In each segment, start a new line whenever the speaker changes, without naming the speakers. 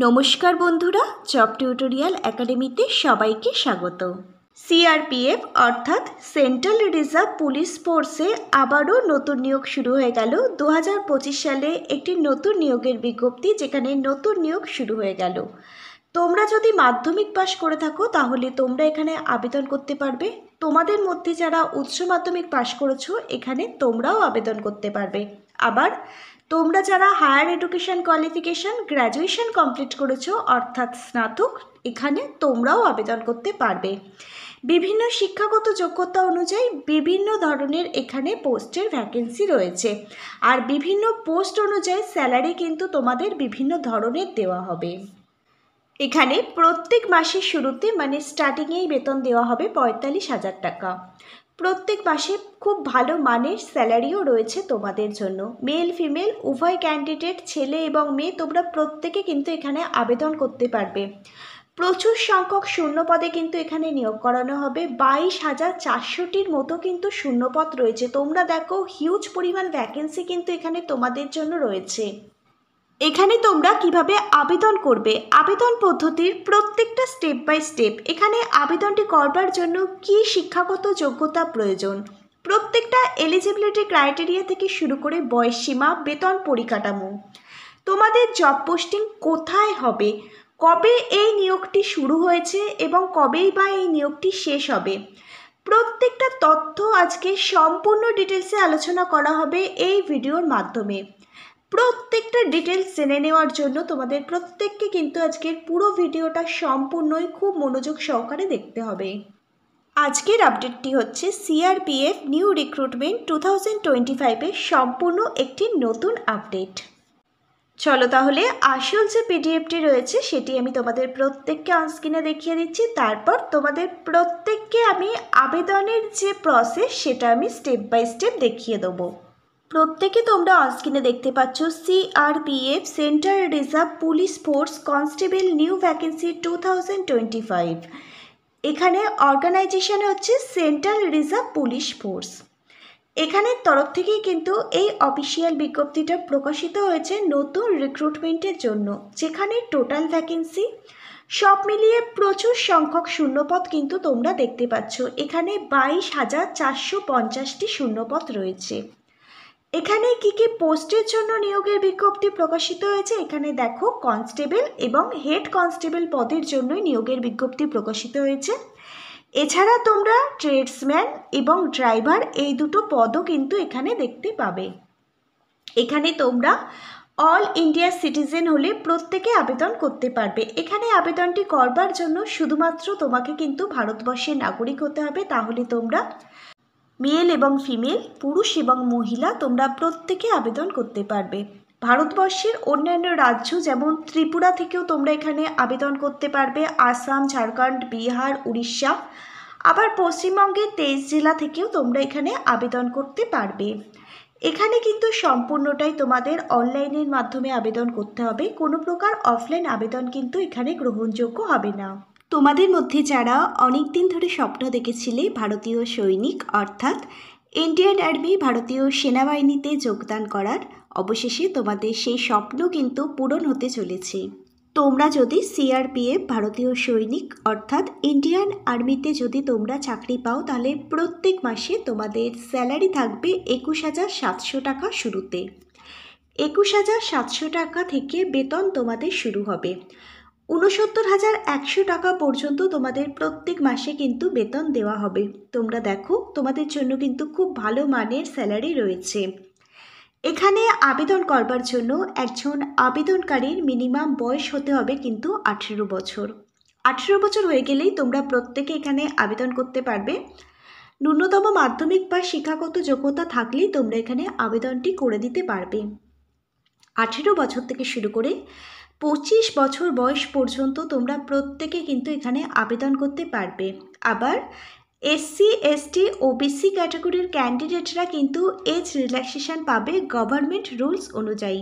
নমস্কার বন্ধুরা, job tutorial একাডেমিতে সবাইকে স্বাগত। সিআরপিএফ অর্থাৎ সেন্ট্রাল রিজার্ভ পুলিশ ফোর্সে আবারও নতুন নিয়োগ শুরু হয়ে গেল। 2025 সালে একটি নতুন নিয়োগের বিজ্ঞপ্তি, যেখানে নতুন নিয়োগ শুরু হয়ে গেল। তোমরা যদি মাধ্যমিক পাশ করে থাকো তাহলে তোমরা এখানে আবেদন করতে পারবে। তোমাদের মধ্যে যারা উচ্চ মাধ্যমিক পাশ করেছো এখানে তোমরাও আবেদন করতে পারবে। আবার তোমরা যারা higher education qualification graduation complete করেছো অর্থাৎ স্নাতক, এখানে তোমরাও আবেদন করতে পারবে। বিভিন্ন শিক্ষাগত যোগ্যতা অনুযায়ী বিভিন্ন ধরনের এখানে পোস্টের ভ্যাকেন্সি রয়েছে, আর বিভিন্ন পোস্ট অনুযায়ী স্যালারি কিন্তু তোমাদের বিভিন্ন ধরনের দেওয়া হবে। এখানে প্রত্যেক মাসের শুরুতে মানে স্টার্টিংয়েই বেতন দেওয়া হবে 45,000 টাকা। প্রত্যেক মাসে খুব ভালো মানের স্যালারিও রয়েছে তোমাদের জন্য। মেল ফিমেল উভয় ক্যান্ডিডেট, ছেলে এবং মেয়ে, তোমরা প্রত্যেকে কিন্তু এখানে আবেদন করতে পারবে। প্রচুর সংখ্যক শূন্যপদে কিন্তু এখানে নিয়োগ করানো হবে। 22,400টির মতো কিন্তু শূন্যপদ রয়েছে। তোমরা দেখো, হিউজ পরিমাণ ভ্যাকেন্সি কিন্তু এখানে তোমাদের জন্য রয়েছে। এখানে তোমরা কিভাবে আবেদন করবে, আবেদন পদ্ধতির প্রত্যেকটা স্টেপ বাই স্টেপ, এখানে আবেদনটি করবার জন্য কি শিক্ষাগত যোগ্যতা প্রয়োজন, প্রত্যেকটা এলিজিবিলিটি ক্রাইটেরিয়া থেকে শুরু করে বয়সসীমা, বেতন পরিকাঠামো, তোমাদের জব পোস্টিং কোথায় হবে, কবে এই নিয়োগটি শুরু হয়েছে এবং কবেই বা এই নিয়োগটি শেষ হবে, প্রত্যেকটা তথ্য আজকে সম্পূর্ণ ডিটেলসে আলোচনা করা হবে এই ভিডিওর মাধ্যমে। প্রত্যেকটা ডিটেলস জেনে নেওয়ার জন্য তোমাদের প্রত্যেককে কিন্তু আজকের পুরো ভিডিওটা সম্পূর্ণই খুব মনোযোগ সহকারে দেখতে হবে। আজকের আপডেটটি হচ্ছে সিআরপিএফ নিউ রিক্রুটমেন্ট 2025-এর সম্পূর্ণ একটি নতুন আপডেট। চলো তাহলে আসল যে পিডিএফটি রয়েছে সেটি আমি তোমাদের প্রত্যেককে অনস্ক্রিনে দেখিয়ে দিচ্ছি। তারপর তোমাদের প্রত্যেককে আমি আবেদনের যে প্রসেস সেটা আমি স্টেপ বাই স্টেপ দেখিয়ে দেবো। প্রত্যেকে তোমরা অনস্ক্রিনে দেখতে পাচ্ছ CRPF central reserve police force constable new vacancy 2025। এখানে অর্গানাইজেশন হচ্ছে সেন্ট্রাল রিজার্ভ পুলিশ ফোর্স। এখানের তরফ থেকেই কিন্তু এই অফিসিয়াল বিজ্ঞপ্তিটা প্রকাশিত হয়েছে নতুন রিক্রুটমেন্টের জন্য, যেখানে টোটাল ভ্যাকেন্সি সব মিলিয়ে প্রচুর সংখ্যক শূন্যপদ কিন্তু তোমরা দেখতে পাচ্ছ। এখানে 22,450টি শূন্যপদ রয়েছে। এখানে কি কি পোস্টের জন্য নিয়োগের বিজ্ঞপ্তি প্রকাশিত হয়েছে, এখানে দেখো কনস্টেবল এবং হেড কনস্টেবল পদের জন্যই নিয়োগের বিজ্ঞপ্তি প্রকাশিত হয়েছে। এছাড়া তোমরা ট্রেডসম্যান এবং ড্রাইভার এই দুটো পদও কিন্তু এখানে দেখতে পাবে। এখানে তোমরা অল ইন্ডিয়া সিটিজেন হলে প্রত্যেকে আবেদন করতে পারবে। এখানে আবেদনটি করবার জন্য শুধুমাত্র তোমাকে কিন্তু ভারতবর্ষের নাগরিক হতে হবে, তাহলে তোমরা মেল এবং ফিমেল, পুরুষ এবং মহিলা, তোমরা প্রত্যেকে আবেদন করতে পারবে। ভারতবর্ষের অন্যান্য রাজ্য যেমন ত্রিপুরা থেকেও তোমরা এখানে আবেদন করতে পারবে, আসাম, ঝাড়খণ্ড, বিহার, উড়িষ্যা, আবার পশ্চিমবঙ্গের 23 জেলা থেকেও তোমরা এখানে আবেদন করতে পারবে। এখানে কিন্তু সম্পূর্ণটাই তোমাদের অনলাইনের মাধ্যমে আবেদন করতে হবে, কোনো প্রকার অফলাইন আবেদন কিন্তু এখানে গ্রহণযোগ্য হবে না। তোমাদের মধ্যে যারা অনেক দিন ধরে স্বপ্ন দেখেছিলে ভারতীয় সৈনিক অর্থাৎ ইন্ডিয়ান আর্মি, ভারতীয় সেনাবাহিনীতে যোগদান করার, অবশেষে তোমাদের সেই স্বপ্ন কিন্তু পূরণ হতে চলেছে। তোমরা যদি সিআরপিএফ ভারতীয় সৈনিক অর্থাৎ ইন্ডিয়ান আর্মিতে যদি তোমরা চাকরি পাও, তাহলে প্রত্যেক মাসে তোমাদের স্যালারি থাকবে 21,700 টাকা শুরুতে। 21,700 টাকা থেকে বেতন তোমাদের শুরু হবে। 69,100 টাকা পর্যন্ত তোমাদের প্রত্যেক মাসে কিন্তু বেতন দেওয়া হবে। তোমরা দেখো, তোমাদের জন্য কিন্তু খুব ভালো মানের স্যালারি রয়েছে। এখানে আবেদন করবার জন্য একজন আবেদনকারীর মিনিমাম বয়স হতে হবে কিন্তু 18 বছর। 18 বছর হয়ে গেলেই তোমরা প্রত্যেকে এখানে আবেদন করতে পারবে। ন্যূনতম মাধ্যমিক বা শিক্ষাগত যোগ্যতা থাকলেই তোমরা এখানে আবেদনটি করে দিতে পারবে। 18 বছর থেকে শুরু করে 25 বছর বয়স পর্যন্ত তোমরা প্রত্যেকে কিন্তু এখানে আবেদন করতে পারবে। আবার এসসি, এসটি, ওবিসি ক্যাটাগরির ক্যান্ডিডেটরা কিন্তু এজ রিল্যাক্সেশন পাবে গভর্নমেন্ট রুলস অনুযায়ী।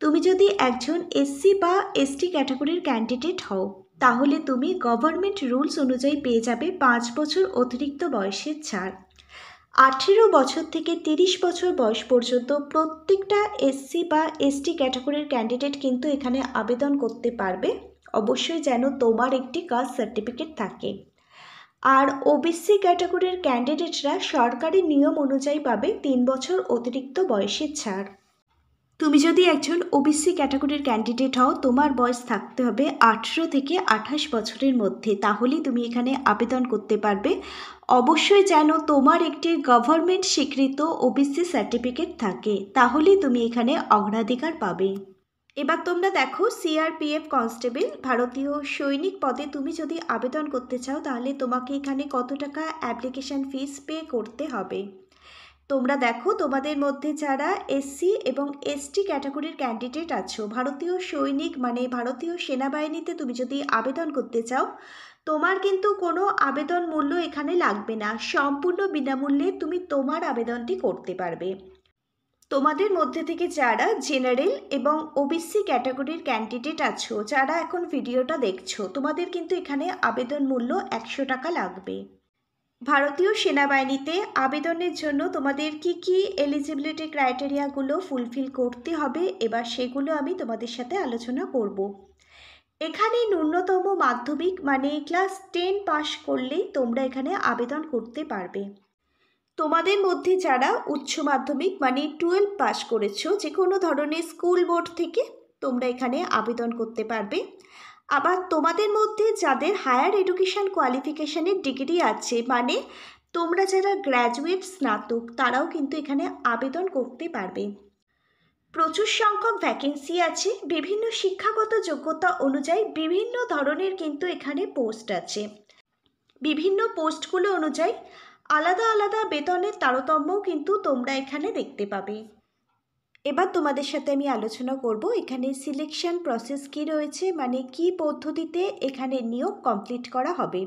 তুমি যদি একজন এসসি বা এসটি ক্যাটাগরির ক্যান্ডিডেট হও, তাহলে তুমি গভর্নমেন্ট রুলস অনুযায়ী পেয়ে যাবে 5 বছর অতিরিক্ত বয়সের ছাড়। 18 বছর থেকে 30 বছর বয়স পর্যন্ত প্রত্যেকটা এসসি বা এসটি ক্যাটাগরির ক্যান্ডিডেট কিন্তু এখানে আবেদন করতে পারবে। অবশ্যই যেন তোমার একটি কাস্ট সার্টিফিকেট থাকে। আর ওবিসি ক্যাটাগরির ক্যান্ডিডেটরা সরকারি নিয়ম অনুযায়ী পাবে 3 বছর অতিরিক্ত বয়সের ছাড়। তুমি যদি একজন ওবিসি ক্যাটাগরির ক্যান্ডিডেট হও, তোমার বয়স থাকতে হবে 18 থেকে 28 বছরের মধ্যে, তাহলেই তুমি এখানে আবেদন করতে পারবে। অবশ্যই যেন তোমার একটি গভর্নমেন্ট স্বীকৃত ওবিসি সার্টিফিকেট থাকে, তাহলেই তুমি এখানে অগ্রাধিকার পাবে। এবার তোমরা দেখো, সিআরপিএফ কনস্টেবল ভারতীয় সৈনিক পদে তুমি যদি আবেদন করতে চাও, তাহলে তোমাকে এখানে কত টাকা অ্যাপ্লিকেশন ফিস পে করতে হবে। তোমরা দেখো, তোমাদের মধ্যে যারা এসসি এবং এসটি ক্যাটাগরির ক্যান্ডিডেট আছো, ভারতীয় সৈনিক মানে ভারতীয় সেনাবাহিনীতে তুমি যদি আবেদন করতে চাও, তোমার কিন্তু কোনো আবেদন মূল্য এখানে লাগবে না। সম্পূর্ণ বিনামূল্যে তুমি তোমার আবেদনটি করতে পারবে। তোমাদের মধ্যে থেকে যারা জেনারেল এবং ওবিসি ক্যাটাগরির ক্যান্ডিডেট আছো, যারা এখন ভিডিওটা দেখছো, তোমাদের কিন্তু এখানে আবেদন মূল্য 100 টাকা লাগবে। ভারতীয় সেনাবাহিনীতে আবেদনের জন্য তোমাদের কি এলিজিবিলিটি ক্রাইটেরিয়াগুলো ফুলফিল করতে হবে, এবার সেগুলো আমি তোমাদের সাথে আলোচনা করব। এখানে ন্যূনতম মাধ্যমিক মানে ক্লাস 10 পাস করলেই তোমরা এখানে আবেদন করতে পারবে। তোমাদের মধ্যে যারা উচ্চ মাধ্যমিক মানে 12 পাস করেছো, যে কোনো ধরনের স্কুল বোর্ড থেকে তোমরা এখানে আবেদন করতে পারবে। আবার তোমাদের মধ্যে যাদের হায়ার এডুকেশন কোয়ালিফিকেশানের ডিগ্রি আছে, মানে তোমরা যারা গ্র্যাজুয়েট স্নাতক, তারাও কিন্তু এখানে আবেদন করতে পারবে। প্রচুর সংখ্যক ভ্যাকেন্সি আছে, বিভিন্ন শিক্ষাগত যোগ্যতা অনুযায়ী বিভিন্ন ধরনের কিন্তু এখানে পোস্ট আছে। বিভিন্ন পোস্টগুলো অনুযায়ী আলাদা আলাদা বেতনের তারতম্যও কিন্তু তোমরা এখানে দেখতে পাবে। এবার তোমাদের সাথে আমি আলোচনা করব এখানে সিলেকশন প্রসেস কি রয়েছে, মানে কি পদ্ধতিতে এখানে নিয়োগ কমপ্লিট করা হবে।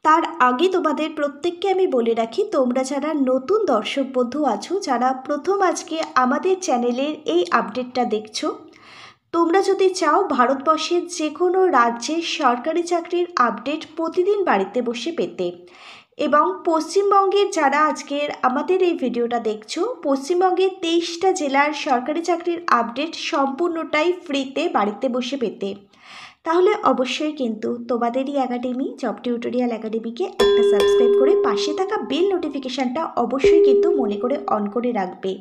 তার আগে তোমাদের প্রত্যেককে আমি বলে রাখি, তোমরা যারা নতুন দর্শক বন্ধু আছো, যারা প্রথম আজকে আমাদের চ্যানেলের এই আপডেটটা দেখছো, তোমরা যদি চাও ভারতবর্ষের যে কোনো রাজ্যের সরকারি চাকরির আপডেট প্রতিদিন বাড়িতে বসে পেতে, এবং পশ্চিমবঙ্গের যারা আজকের আমাদের এই ভিডিওটা দেখছো, পশ্চিমবঙ্গের 23টা জেলার সরকারি চাকরির আপডেট সম্পূর্ণটাই ফ্রিতে বাড়িতে বসে পেতে, তাহলে অবশ্যই কিন্তু তোমাদেরই একাডেমি জব টিউটোরিয়াল একাডেমিকে একটা সাবস্ক্রাইব করে পাশে থাকা বেল নোটিফিকেশানটা অবশ্যই কিন্তু মনে করে অন করে রাখবে।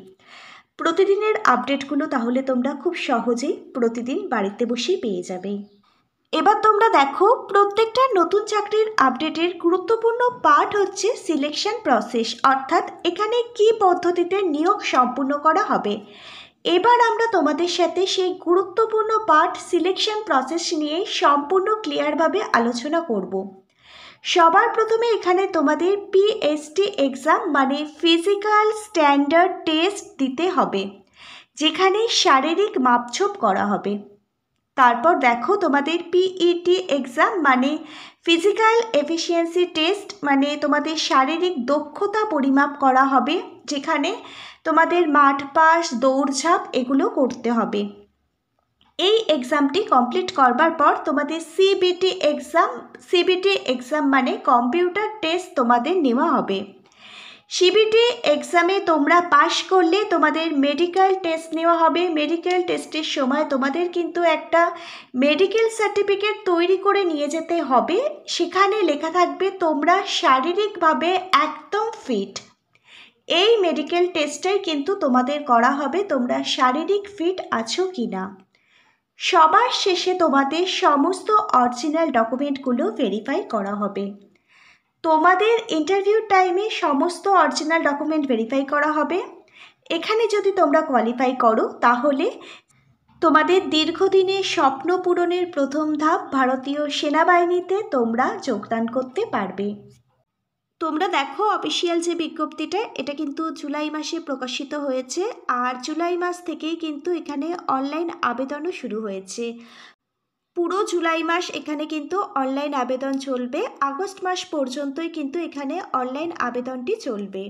প্রতিদিনের আপডেটগুলো তাহলে তোমরা খুব সহজেই প্রতিদিন বাড়িতে বসেই পেয়ে যাবে। এবার তোমরা দেখো, প্রত্যেকটা নতুন চাকরির আপডেটের গুরুত্বপূর্ণ পার্ট হচ্ছে সিলেকশন প্রসেস, অর্থাৎ এখানে কি পদ্ধতিতে নিয়োগ সম্পূর্ণ করা হবে। এবার আমরা তোমাদের সাথে সেই গুরুত্বপূর্ণ পার্ট সিলেকশন প্রসেস নিয়ে সম্পূর্ণ ক্লিয়ারভাবে আলোচনা করব। সবার প্রথমে এখানে তোমাদের পিএসটি এক্সাম মানে ফিজিক্যাল স্ট্যান্ডার্ড টেস্ট দিতে হবে, যেখানে শারীরিক মাপঝোপ করা হবে। তারপর দেখো, তোমাদের পিইটি এক্সাম মানে ফিজিক্যাল এফিসিয়েন্সি টেস্ট, মানে তোমাদের শারীরিক দক্ষতা পরিমাপ করা হবে, যেখানে তোমাদের মাঠ পাস, দৌড়ঝাঁপ এগুলো করতে হবে। এই এক্সামটি কমপ্লিট করবার পর তোমাদের সিবিটি এক্সাম মানে কম্পিউটার টেস্ট তোমাদের নেওয়া হবে। সিবিটি এক্সামে তোমরা পাশ করলে তোমাদের মেডিকেল টেস্ট নেওয়া হবে। মেডিকেল টেস্টের সময় তোমাদের কিন্তু একটা মেডিকেল সার্টিফিকেট তৈরি করে নিয়ে যেতে হবে, সেখানে লেখা থাকবে তোমরা শারীরিকভাবে একদম ফিট। এই মেডিকেল টেস্টটাই কিন্তু তোমাদের করা হবে তোমরা শারীরিক ফিট আছো কি না। সবার শেষে তোমাদের সমস্ত অরিজিনাল ডকুমেন্টগুলো ভেরিফাই করা হবে। তোমাদের ইন্টারভিউ টাইমে সমস্ত অরিজিনাল ডকুমেন্ট ভেরিফাই করা হবে। এখানে যদি তোমরা কোয়ালিফাই করো, তাহলে তোমাদের দীর্ঘদিনের স্বপ্ন পূরণের প্রথম ধাপ ভারতীয় সেনাবাহিনীতে তোমরা যোগদান করতে পারবে। তোমরা দেখো, অফিসিয়াল যে বিজ্ঞপ্তিটা, এটা কিন্তু জুলাই মাসে প্রকাশিত হয়েছে, আর জুলাই মাস থেকেই কিন্তু এখানে অনলাইন আবেদনও শুরু হয়েছে। পুরো জুলাই মাস এখানে কিন্তু অনলাইন আবেদন চলবে, আগস্ট মাস পর্যন্তই কিন্তু এখানে অনলাইন আবেদনটি চলবে।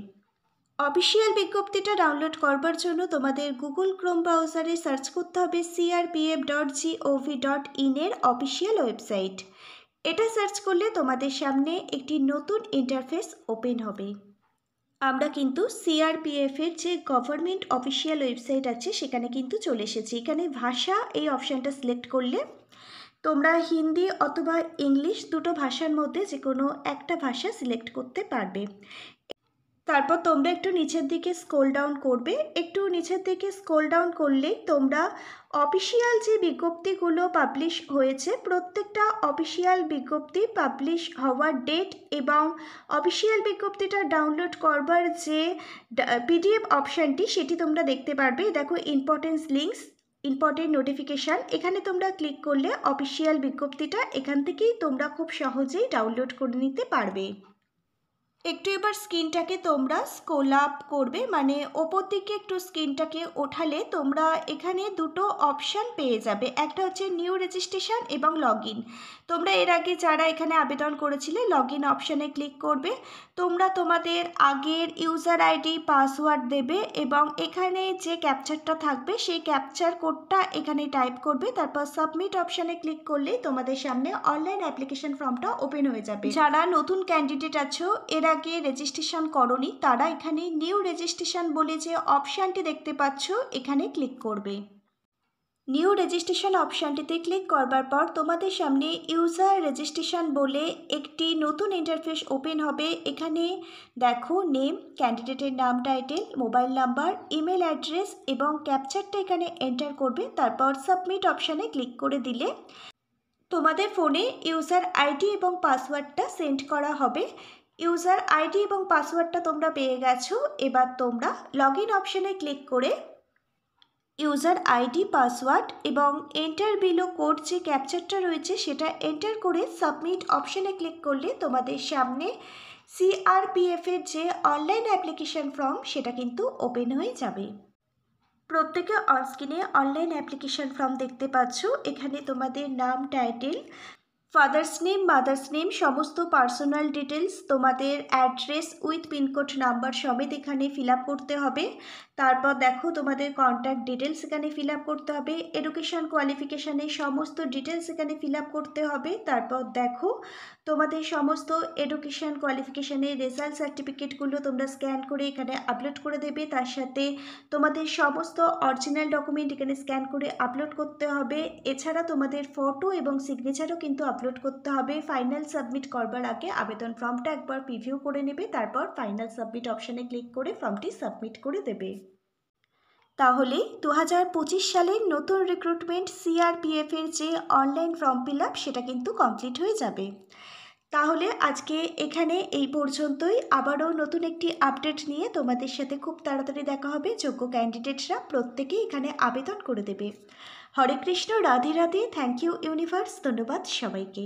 অফিসিয়াল বিজ্ঞপ্তিটা ডাউনলোড করবার জন্য তোমাদের গুগল ক্রোম ব্রাউজারে সার্চ করতে হবে crpf.gov.in এর অফিসিয়াল ওয়েবসাইট। এটা সার্চ করলে তোমাদের সামনে একটি নতুন ইন্টারফেস ওপেন হবে। আমরা কিন্তু সিআরপিএফের যে গভর্নমেন্ট অফিসিয়াল ওয়েবসাইট আছে সেখানে কিন্তু চলে এসেছি। এখানে ভাষা এই অপশানটা সিলেক্ট করলে তোমরা হিন্দি অথবা ইংলিশ দুটো ভাষার মধ্যে যে কোনো একটা ভাষা সিলেক্ট করতে পারবে। তারপর তোমরা একটু নিচের দিকে স্ক্রল ডাউন করবে। একটু নিচের দিকে স্ক্রল ডাউন করলেই তোমরা অফিসিয়াল যে বিজ্ঞপ্তিগুলো পাবলিশ হয়েছে প্রত্যেকটা অফিসিয়াল বিজ্ঞপ্তি পাবলিশ হওয়ার ডেট এবং অফিসিয়াল বিজ্ঞপ্তিটা ডাউনলোড করবার যে পিডিএফ অপশানটি সেটি তোমরা দেখতে পারবে। দেখো ইম্পর্টেন্স লিঙ্কস, ইম্পর্টেন্ট নোটিফিকেশান, এখানে তোমরা ক্লিক করলে অফিসিয়াল বিজ্ঞপ্তিটা এখান থেকেই তোমরা খুব সহজেই ডাউনলোড করে নিতে পারবে। একটু এবার স্ক্রিনটাকে তোমরা স্ক্রল আপ করবে, মানে ওপর দিকে একটু স্ক্রিনটাকে ওঠালে তোমরা এখানে দুটো অপশান পেয়ে যাবে। একটা হচ্ছে নিউ রেজিস্ট্রেশন এবং লগ ইন। তোমরা এর আগে যারা এখানে আবেদন করেছিলে লগ ইন অপশানে ক্লিক করবে। তোমরা তোমাদের আগের ইউজার আইডি পাসওয়ার্ড দেবে এবং এখানে যে ক্যাপচারটা থাকবে সেই ক্যাপচার কোডটা এখানে টাইপ করবে। তারপর সাবমিট অপশানে ক্লিক করলেই তোমাদের সামনে অনলাইন অ্যাপ্লিকেশন ফর্মটা ওপেন হয়ে যাবে। যারা নতুন ক্যান্ডিডেট আছো এর আগে রেজিস্ট্রেশন করনি তারা এখানে নিউ রেজিস্ট্রেশন বলে যে অপশানটি দেখতে পাচ্ছ এখানে ক্লিক করবে। নিউ রেজিস্ট্রেশন অপশানটিতে ক্লিক করবার পর তোমাদের সামনে ইউজার রেজিস্ট্রেশন বলে একটি নতুন ইন্টারফেস ওপেন হবে। এখানে দেখো নেম, ক্যান্ডিডেটের নাম, title, mobile number, email address এবং ক্যাপচারটা এখানে এন্টার করবে। তারপর সাবমিট অপশানে ক্লিক করে দিলে তোমাদের ফোনে ইউজার আইডি এবং পাসওয়ার্ডটা সেন্ড করা হবে। ইউজার আইডি এবং পাসওয়ার্ডটা তোমরা পেয়ে গেছো। এবার তোমরা লগ ইন অপশানে ক্লিক করে ইউজার আইডি, পাসওয়ার্ড এবং এন্টার বিলো কোড যে ক্যাপচারটা রয়েছে সেটা এন্টার করে সাবমিট অপশানে ক্লিক করলে তোমাদের সামনে সিআরপিএফের যে অনলাইন অ্যাপ্লিকেশন ফর্ম সেটা কিন্তু ওপেন হয়ে যাবে। প্রত্যেকে অনস্ক্রিনে অনলাইন অ্যাপ্লিকেশন ফর্ম দেখতে পাচ্ছ। এখানে তোমাদের নাম, title, father's name, mother's name, সমস্ত পার্সোনাল ডিটেলস, তোমাদের অ্যাড্রেস উইথ পিনকোড নাম্বার সমেত এখানে ফিল আপ করতে হবে। তারপর দেখো তোমাদের কন্ট্যাক্ট ডিটেলস এখানে ফিল আপ করতে হবে। এডুকেশান কোয়ালিফিকেশানের সমস্ত ডিটেলস এখানে ফিল আপ করতে হবে। তারপর দেখো তোমাদের সমস্ত এডুকেশান কোয়ালিফিকেশানের রেজাল্ট সার্টিফিকেটগুলো তোমরা স্ক্যান করে এখানে আপলোড করে দেবে। তার সাথে তোমাদের সমস্ত অরিজিনাল ডকুমেন্ট এখানে স্ক্যান করে আপলোড করতে হবে। এছাড়া তোমাদের ফটো এবং সিগনেচারও কিন্তু আপলোড করতে হবে। ফাইনাল সাবমিট করবার আগে আবেদন ফর্মটা একবার প্রিভিউ করে নেবে, তারপর ফাইনাল সাবমিট অপশানে ক্লিক করে ফর্মটি সাবমিট করে দেবে। তাহলে 2025 সালের নতুন রিক্রুটমেন্ট সিআরপিএফের যে অনলাইন ফর্ম ফিল আপ সেটা কিন্তু কমপ্লিট হয়ে যাবে। তাহলে আজকে এখানে এই পর্যন্তই। আবারও নতুন একটি আপডেট নিয়ে তোমাদের সাথে খুব তাড়াতাড়ি দেখা হবে। যোগ্য ক্যান্ডিডেটরা প্রত্যেকেই এখানে আবেদন করে দেবে। Hare Krishna, Radhe Radhe, thank you universe, ধন্যবাদ সবাইকে।